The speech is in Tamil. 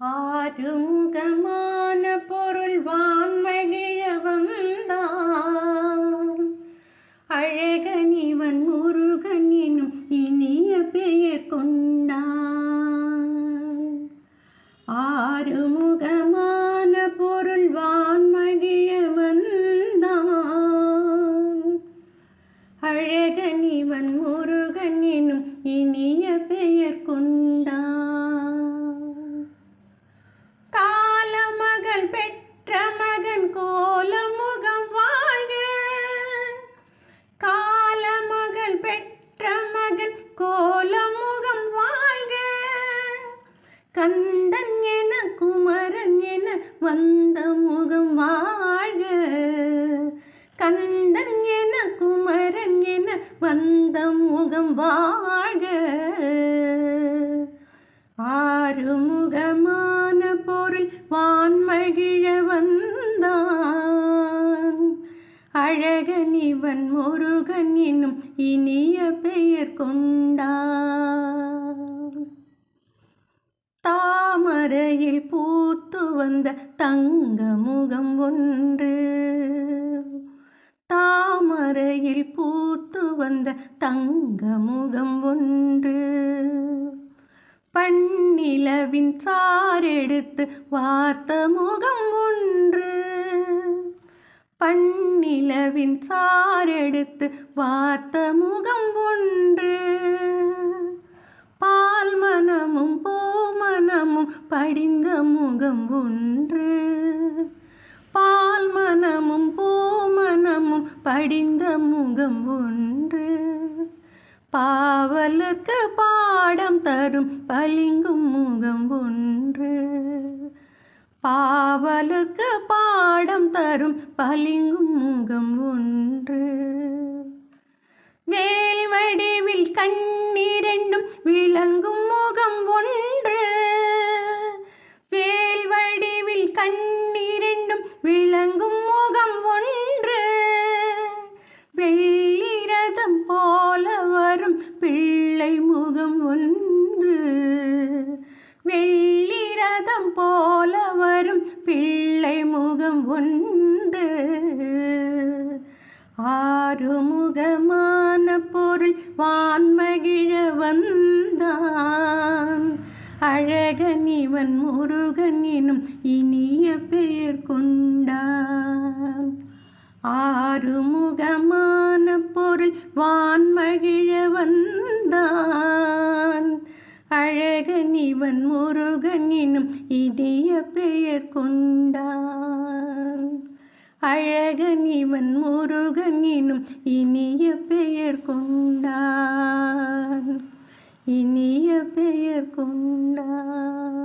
ஆறுமுகமான பொருள் வான்மகிழ வந்தான். அழகனிவன் முருகன் எனும் இனிய பெயர் கொண்டான். ஆறுமுகமான பொருள் வான்மகிழ வந்தான். அழகனிவன் முருகன் எனும் இனிய பெயர் கொண்டான். பெற்ற மகன் கோலமுகம் வாழ்க. காலமகள் பெற்ற மகன் கோலமுகம் வாழ்க. கந்தன் என குமரன் என வந்த முகம் வாழ்க. கந்தன் என குமரன் என வந்த முகம் வாழ்க. ஆறுமுகமான பொருள் வான்மகிழ வந்தான். அழகனிவன் முருகன் எனும் இனிய பெயர் கொண்டான். தாமரையில் பூத்து வந்த தங்க முகம் ஒன்று. தாமரையில் பூத்து வந்த தங்க முகம் ஒன்று. பன்னிலவின் சாரெடுத்து வார்த்த முகம் ஒன்று. பன்னிலவின் சாரெடுத்து வார்த்த முகம் ஒன்று. பால் மனமும் பூமனமும் படிந்த முகம் ஒன்று. பால் மனமும் பூமனமும் படிந்த முகம் ஒன்று. பாவலுக்கு பாடம் தரும் பளிங்கும் முகம் ஒன்று. பாவலுக்கு பாடம் தரும் பளிங்கும் முகம் ஒன்று. வேல் வடிவில் கண்ணிரண்டும் விளங்கும் முகம் ஒன்று. வேல் வடிவில் கண்ணிரண்டும் விளங்கும் முகம் ஒன்று. வெள்ளிரதம் போல வரும் பிள்ளை முகம் ஒன்று. வெள்ளிரதம் போல வரும் பிள்ளை முகம் ஒன்று. ஆறுமுகமான பொருள் வான்மகிழ வந்தான். அழகனிவன் முருகன் எனும் இனிய பெயர் கொண்டான். ஆறுமுகமான பொருள் வான்மகிழ வந்தான். அழகனிவன் முருகன் எனும் இனிய பெயர் கொண்டான். அழகனிவன் முருகன் எனும் இனிய பெயர் கொண்டான். இனிய பெயர் கொண்டான்.